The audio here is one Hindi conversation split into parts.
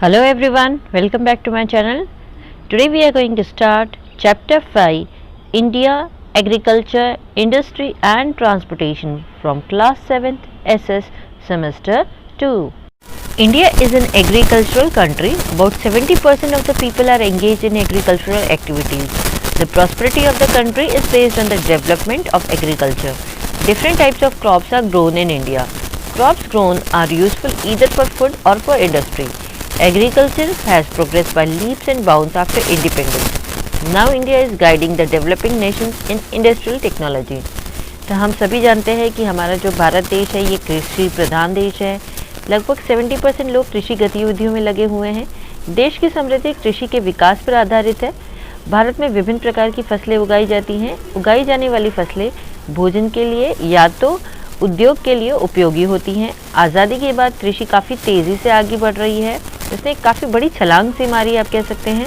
Hello everyone, welcome back to my channel. Today we are going to start chapter 5 India, Agriculture, Industry and Transportation from class 7th SS semester 2. India is an agricultural country. About 70% of the people are engaged in agricultural activities. The prosperity of the country is based on the development of agriculture. Different types of crops are grown in India. Crops grown are useful either for food or for industry. Agriculture has progressed by leaps and bounds after independence. Now India is guiding the developing nations in industrial technology. तो हम सभी जानते हैं कि हमारा जो भारत देश है ये कृषि प्रधान देश है। लगभग 70% लोग कृषि गतिविधियों में लगे हुए हैं। देश की समृद्धि कृषि के विकास पर आधारित है। भारत में विभिन्न प्रकार की फसलें उगाई जाती हैं। उगाई जाने वाली फसलें भोजन के लिए या तो उद्योग के लिए उपयोगी होती हैं। आज़ादी के बाद कृषि काफ़ी तेज़ी से आगे बढ़ रही है। इसने काफ़ी बड़ी छलांग से मारी आप कह सकते हैं।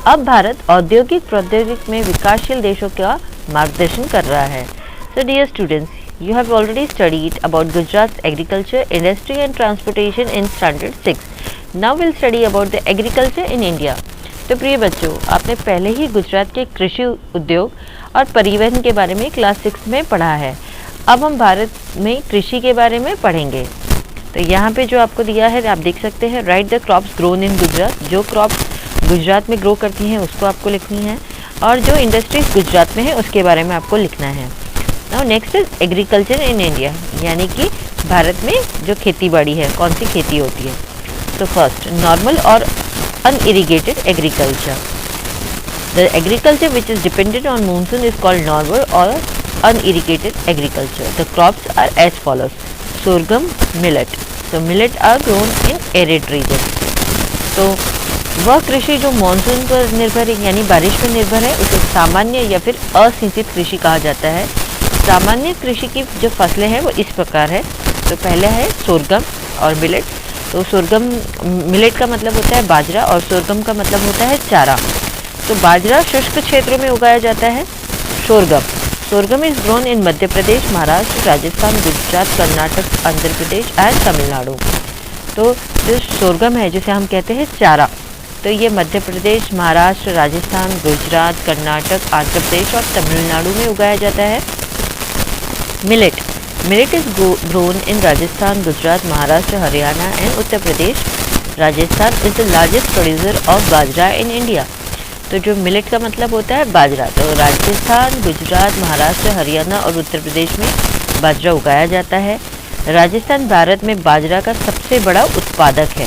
अब भारत औद्योगिक प्रौद्योगिकी में विकासशील देशों का मार्गदर्शन कर रहा है। So dear students, you have already studied about Gujarat's agriculture, industry and transportation in standard 6. Now we'll study about the agriculture in India. तो प्रिय बच्चों, आपने पहले ही गुजरात के कृषि उद्योग और परिवहन के बारे में क्लास 6 में पढ़ा है। अब हम भारत में कृषि के बारे में पढ़ेंगे। तो यहाँ पे जो आपको दिया है आप देख सकते हैं, right the crops grown in Gujarat. जो क्रॉप्स गुजरात में ग्रो करती हैं उसको आपको लिखनी है और जो इंडस्ट्रीज गुजरात में है उसके बारे में आपको लिखना है। Now next is agriculture in India, यानी कि भारत में जो खेती बाड़ी है कौन सी खेती होती है। तो फर्स्ट, नॉर्मल और unirrigated agriculture. The agriculture which is dependent on monsoon is called normal और unirrigated agriculture. The crops are as follows: sorghum, millet. So millet are grown in arid regions. तो वह कृषि जो मानसून पर निर्भर है यानी बारिश पर निर्भर है उसे सामान्य या फिर असिंचित कृषि कहा जाता है। सामान्य कृषि की जो फसलें हैं वो इस प्रकार है। तो पहले है सोरगम और मिलेट। तो सोरगम, मिलेट का मतलब होता है बाजरा और सोरगम का मतलब होता है चारा। तो बाजरा शुष्क क्षेत्रों में उगाया जाता है। Sorghum is grown in Madhya Pradesh, Maharashtra, Rajasthan, Gujarat, Karnataka, Andhra Pradesh and Tamil Nadu. तो जो सोरगम है जिसे हम कहते हैं चारा, तो ये मध्य प्रदेश, महाराष्ट्र, राजस्थान, गुजरात, कर्नाटक, आंध्र प्रदेश और तमिलनाडु में उगाया जाता है। Millet is grown in Rajasthan, Gujarat, Maharashtra, Haryana and Uttar Pradesh. Rajasthan is the largest producer of bajra in India. तो जो मिलेट का मतलब होता है बाजरा, तो राजस्थान, गुजरात, महाराष्ट्र, हरियाणा और उत्तर प्रदेश में बाजरा उगाया जाता है। राजस्थान भारत में बाजरा का सबसे बड़ा उत्पादक है।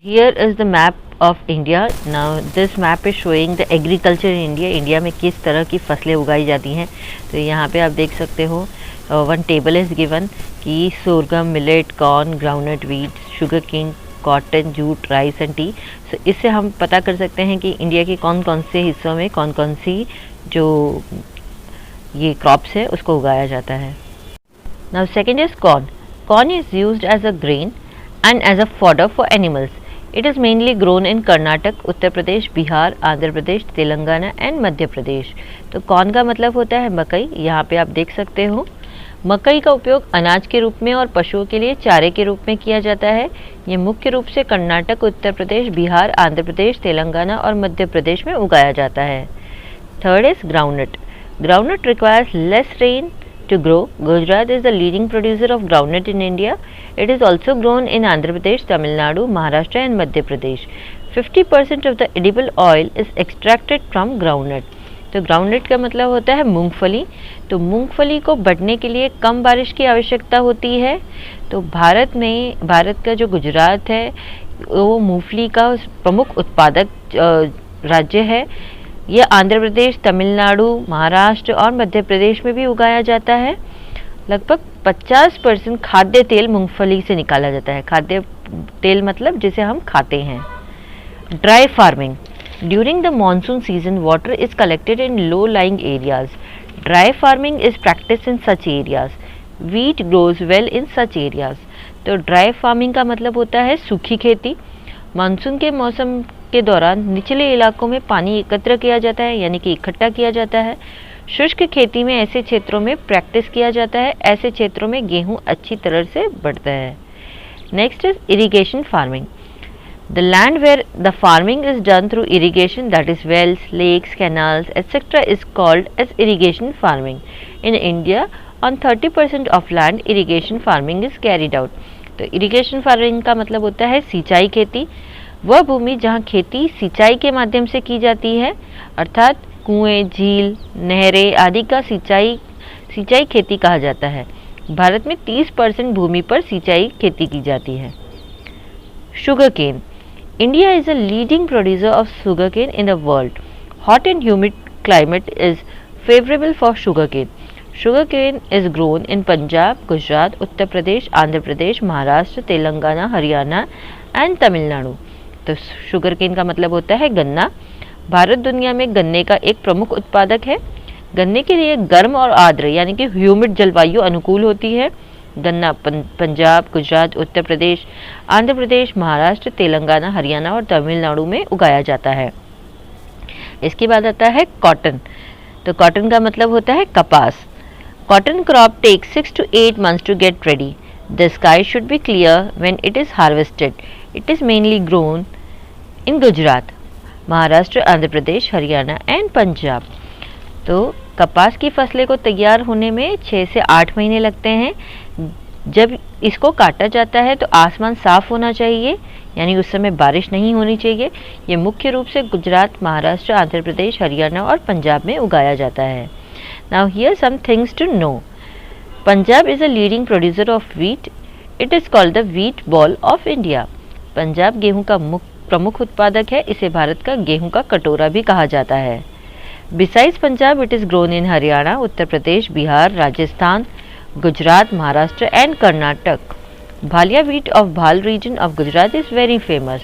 Here is the map of India. Now this map is showing the agriculture in India. India में किस तरह की फसलें उगाई जाती हैं। तो यहाँ पे आप देख सकते हो वन टेबल इज गिवन कि sorghum, millet, corn, groundnut, wheat, sugar cane, cotton, jute, rice and tea. So इससे हम पता कर सकते हैं कि इंडिया के कौन कौन से हिस्सों में कौन कौन सी जो ये क्रॉप्स है उसको उगाया जाता है। Now second is corn. Corn is used as a grain and as a fodder for animals. It is mainly grown in Karnataka, Uttar Pradesh, Bihar, Andhra Pradesh, Telangana and Madhya Pradesh. तो कॉर्न का मतलब होता है मकई। यहाँ पे आप देख सकते हो मकई का उपयोग अनाज के रूप में और पशुओं के लिए चारे के रूप में किया जाता है। ये मुख्य रूप से कर्नाटक, उत्तर प्रदेश, बिहार, आंध्र प्रदेश, तेलंगाना और मध्य प्रदेश में उगाया जाता है। Third is groundnut. Groundnut requires less rain to grow. Gujarat is the leading producer of groundnut in India. It is also grown in Andhra Pradesh, Tamil Nadu, Maharashtra and Madhya Pradesh. 50% of the edible oil is extracted from groundnut. तो ग्राउंडनट का मतलब होता है मूंगफली। तो मूंगफली को बढ़ने के लिए कम बारिश की आवश्यकता होती है। तो भारत का जो गुजरात है वो मूंगफली का प्रमुख उत्पादक राज्य है। यह आंध्र प्रदेश, तमिलनाडु, महाराष्ट्र और मध्य प्रदेश में भी उगाया जाता है। लगभग 50% खाद्य तेल मूंगफली से निकाला जाता है। खाद्य तेल मतलब जिसे हम खाते हैं। Dry farming. During the monsoon season, water is collected in low-lying areas. Dry farming is practiced in such areas. Wheat grows well in such areas. तो ड्राई फार्मिंग का मतलब होता है सूखी खेती। मानसून के मौसम के दौरान निचले इलाकों में पानी एकत्र किया जाता है यानी कि इकट्ठा किया जाता है। शुष्क खेती में ऐसे क्षेत्रों में प्रैक्टिस किया जाता है। ऐसे क्षेत्रों में गेहूँ अच्छी तरह से बढ़ता है। Next is irrigation farming. The land where the farming is done through irrigation, that is wells, lakes, canals, etc., is called as irrigation farming. In India, on 30% of land, irrigation farming is carried out. तो इरिगेशन फार्मिंग का मतलब होता है सिंचाई खेती, वह भूमि जहाँ खेती सिंचाई के माध्यम से की जाती है, अर्थात कुएं, झील, नहरें आदि का सिंचाई खेती कहा जाता है। भारत में 30% भूमि पर सिंचाई खेती की जाती है। Sugar cane, India is a leading producer of sugarcane in the world. Hot and humid climate is favorable for sugarcane. Sugarcane is grown in Punjab, Gujarat, Uttar Pradesh, Andhra Pradesh, Maharashtra, Telangana, Haryana and Tamil Nadu. तो शुगर केन का मतलब होता है गन्ना। भारत दुनिया में गन्ने का एक प्रमुख उत्पादक है। गन्ने के लिए गर्म और आर्द्र यानी कि ह्यूमिड जलवायु अनुकूल होती है। गन्ना पंजाब, गुजरात, उत्तर प्रदेश, आंध्र प्रदेश, महाराष्ट्र, तेलंगाना, हरियाणा और तमिलनाडु में उगाया जाता है। इसके बाद आता है कॉटन। तो कॉटन का मतलब होता है कपास। Cotton crop takes 6 to 8 months to get ready. The sky should be clear when it is harvested. It is mainly grown in Gujarat, Maharashtra, Andhra Pradesh, Haryana and Punjab. तो कपास की फसलें को तैयार होने में 6 से 8 महीने लगते हैं। जब इसको काटा जाता है तो आसमान साफ होना चाहिए, यानी उस समय बारिश नहीं होनी चाहिए। ये मुख्य रूप से गुजरात, महाराष्ट्र, आंध्र प्रदेश, हरियाणा और पंजाब में उगाया जाता है। Now here some things to know. Punjab is a leading producer of wheat. It is called the wheat bowl of India. Punjab गेहूं का प्रमुख उत्पादक है। इसे भारत का गेहूं का कटोरा भी कहा जाता है। Besides Punjab, it is grown in Haryana, Uttar Pradesh, Bihar, Rajasthan, Gujarat, Maharashtra and Karnataka. Bhalia wheat of Bhal region of Gujarat is very famous.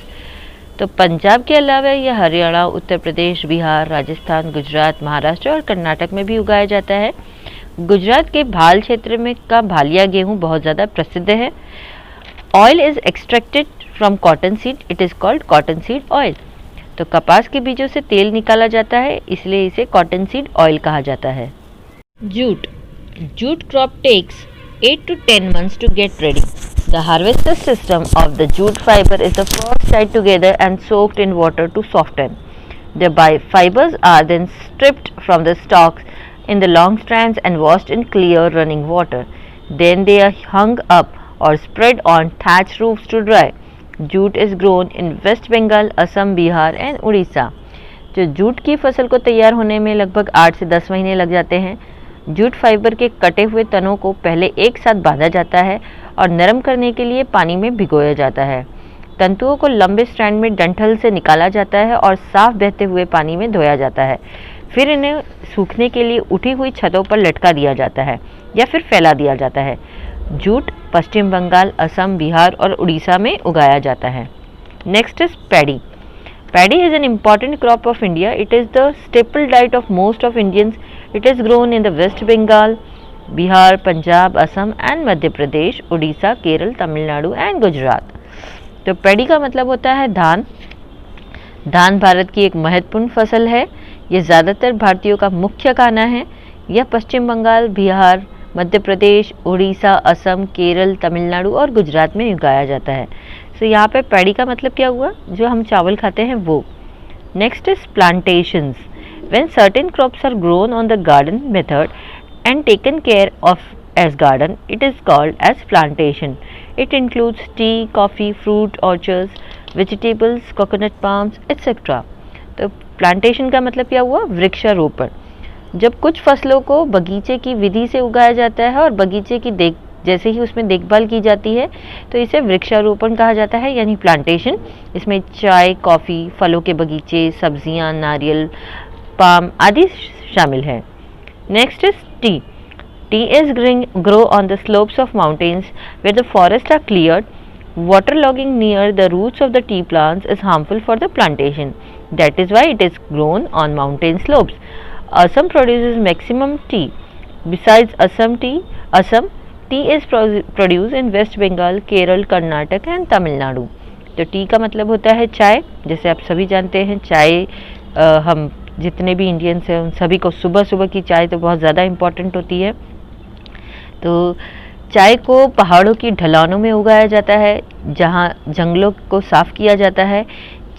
तो पंजाब के अलावा यह हरियाणा, उत्तर प्रदेश, बिहार, राजस्थान, गुजरात, महाराष्ट्र और कर्नाटक में भी उगाया जाता है। गुजरात के भाल क्षेत्र में का भालिया गेहूँ बहुत ज़्यादा प्रसिद्ध है। Oil is extracted from cotton seed, it is called cotton seed oil. तो कपास के बीजों से तेल निकाला जाता है, इसलिए इसे कॉटन सीड ऑयल कहा जाता है। Jute crop takes 8 to 10 months to get ready. The harvester system of the jute fiber is the first tied together and soaked in water to soften. The fibers are then stripped from the stalks in the long strands and washed in clear running water. Then they are hung up or spread on thatched roofs to dry. Jute is grown in West Bengal, Assam, Bihar and Odisha. जो जूट की फसल को तैयार होने में लगभग 8 से 10 महीने लग जाते हैं। जूट फाइबर के कटे हुए तनों को पहले एक साथ बांधा जाता है और नरम करने के लिए पानी में भिगोया जाता है। तंतुओं को लंबे स्ट्रैंड में डंठल से निकाला जाता है और साफ बहते हुए पानी में धोया जाता है। फिर इन्हें सूखने के लिए उठी हुई छतों पर लटका दिया जाता है या फिर फैला दिया जाता है। जूट पश्चिम बंगाल, असम, बिहार और उड़ीसा में उगाया जाता है। Next is paddy. Paddy is an important crop of India. It is the staple diet of most of Indians. It is grown in the West Bengal, Bihar, Punjab, Assam and Madhya Pradesh, Odisha, Kerala, Tamil Nadu and Gujarat. तो पैडी का मतलब होता है धान। धान भारत की एक महत्वपूर्ण फसल है। यह ज़्यादातर भारतीयों का मुख्य खाना है। यह पश्चिम बंगाल, बिहार, मध्य प्रदेश, उड़ीसा, असम, केरल, तमिलनाडु और गुजरात में उगाया जाता है। तो यहाँ पे पैडी का मतलब क्या हुआ, जो हम चावल खाते हैं वो। Next is plantations. When certain crops are grown on the garden method and taken care of as garden, it is called as plantation. It includes tea, coffee, fruit orchards, vegetables, coconut palms etcetera. तो प्लांटेशन का मतलब क्या हुआ, वृक्षारोपण। जब कुछ फसलों को बगीचे की विधि से उगाया जाता है और बगीचे की जैसे ही उसमें देखभाल की जाती है तो इसे वृक्षारोपण कहा जाता है, यानी प्लांटेशन। इसमें चाय, कॉफ़ी, फलों के बगीचे, सब्जियां, नारियल, पाम आदि शामिल है। Next is tea. Tea is grow on the slopes of mountains where the forest are cleared. Waterlogging near the roots of the tea plants is harmful for the plantation. That is why it is grown on mountain slopes. Assam produces maximum tea. Besides Assam, tea is produced in West Bengal, Kerala, Karnataka and Tamil Nadu. तो टी का मतलब होता है चाय। जैसे आप सभी जानते हैं चाय, हम जितने भी इंडियंस हैं उन सभी को सुबह सुबह की चाय तो बहुत ज़्यादा इम्पॉर्टेंट होती है। तो चाय को पहाड़ों की ढलानों में उगाया जाता है। जहाँ जंगलों को साफ किया जाता है।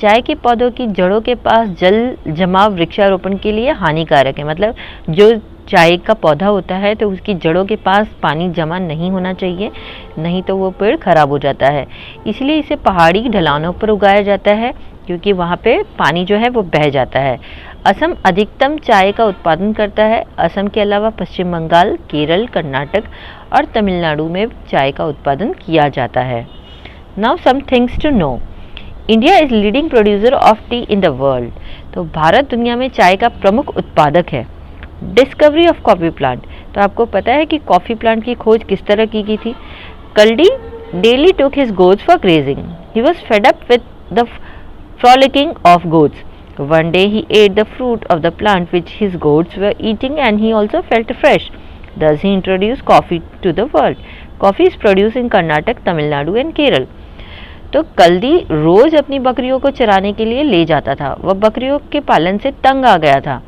चाय के पौधों की जड़ों के पास जल जमाव वृक्षारोपण के लिए हानिकारक है, मतलब जो चाय का पौधा होता है तो उसकी जड़ों के पास पानी जमा नहीं होना चाहिए, नहीं तो वो पेड़ खराब हो जाता है। इसलिए इसे पहाड़ी ढलानों पर उगाया जाता है क्योंकि वहाँ पे पानी जो है वो बह जाता है। असम अधिकतम चाय का उत्पादन करता है। असम के अलावा पश्चिम बंगाल, केरल, कर्नाटक और तमिलनाडु में चाय का उत्पादन किया जाता है। Now some things to know. India is leading producer of tea in the world. तो भारत दुनिया में चाय का प्रमुख उत्पादक है। Discovery of coffee plant. तो आपको पता है कि कॉफ़ी प्लांट की खोज किस तरह की गई थी। Kaldi daily took his goats for grazing. He was fed up with the frolicking of goats. One day he ate the fruit of the plant which his goats were eating and he also felt fresh. Thus he introduced coffee to the world. Coffee is produced in Karnataka, Tamil Nadu and Kerala. तो कल्दी रोज अपनी बकरियों को चराने के लिए ले जाता था। वह बकरियों के पालन से तंग आ गया था।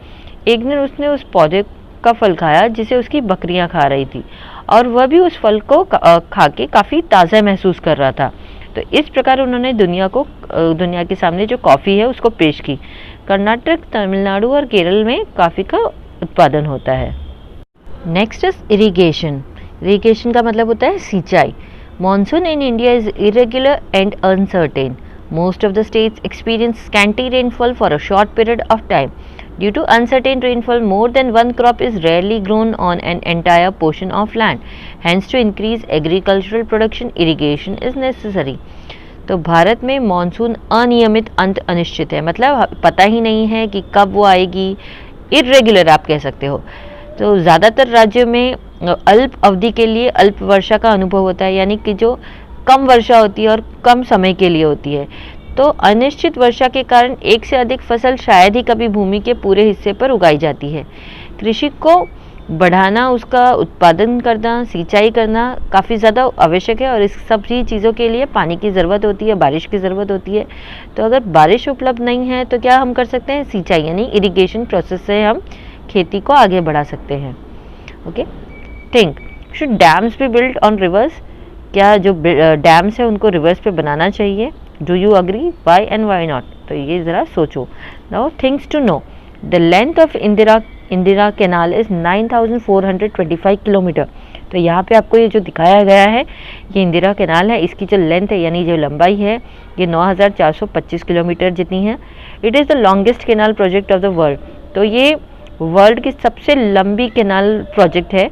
एक दिन उसने उस पौधे का फल खाया जिसे उसकी बकरियां खा रही थी और वह भी उस फल को खा के काफ़ी ताज़ा महसूस कर रहा था। तो इस प्रकार उन्होंने दुनिया के सामने जो कॉफ़ी है उसको पेश की। कर्नाटक, तमिलनाडु और केरल में कॉफ़ी का उत्पादन होता है। Next is irrigation. इरिगेशन का मतलब होता है सिंचाई। Monsoon in India is irregular and uncertain. Most of the states experience scanty rainfall for a short period of time. Due to uncertain rainfall, more than one crop is rarely grown on an entire portion of land. Hence, to increase agricultural production, irrigation is necessary. तो भारत में मॉनसून अनियमित, अंत अनिश्चित है, मतलब पता ही नहीं है कि कब वो आएगी। इरेगुलर आप कह सकते हो। तो ज़्यादातर राज्यों में अल्प अवधि के लिए अल्प वर्षा का अनुभव होता है, यानी कि जो कम वर्षा होती है और कम समय के लिए होती है। तो अनिश्चित वर्षा के कारण एक से अधिक फसल शायद ही कभी भूमि के पूरे हिस्से पर उगाई जाती है। कृषि को बढ़ाना, उसका उत्पादन करना, सिंचाई करना काफ़ी ज़्यादा आवश्यक है और इस सभी चीज़ों के लिए पानी की ज़रूरत होती है, बारिश की ज़रूरत होती है। तो अगर बारिश उपलब्ध नहीं है तो क्या हम कर सकते हैं? सिंचाई यानी इरिगेशन प्रोसेस से हम खेती को आगे बढ़ा सकते हैं। Okay, think should dams be built on rivers. क्या जो डैम्स है उनको रिवर्स पे बनाना चाहिए? Do you agree? Why and why not? तो ये ज़रा सोचो। Now things to know. The length of Indira canal is 9425 kilometre. तो यहाँ पे आपको ये जो दिखाया गया है ये इंदिरा कैनाल है। इसकी जो लेंथ है यानी जो लंबाई है ये 9425 किलोमीटर जितनी है। It is the longest canal project of the world. तो ये वर्ल्ड की सबसे लंबी कैनाल प्रोजेक्ट है।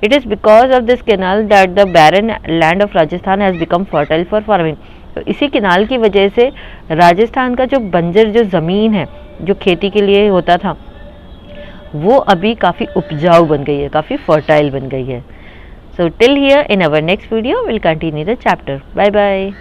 It is because of this canal that the barren land of Rajasthan has become fertile for farming. तो इसी कैनाल की वजह से राजस्थान का जो बंजर जो ज़मीन है जो खेती के लिए होता था वो अभी काफ़ी उपजाऊ बन गई है, काफ़ी फर्टाइल बन गई है। So till here, in our next video will continue the chapter. Bye bye.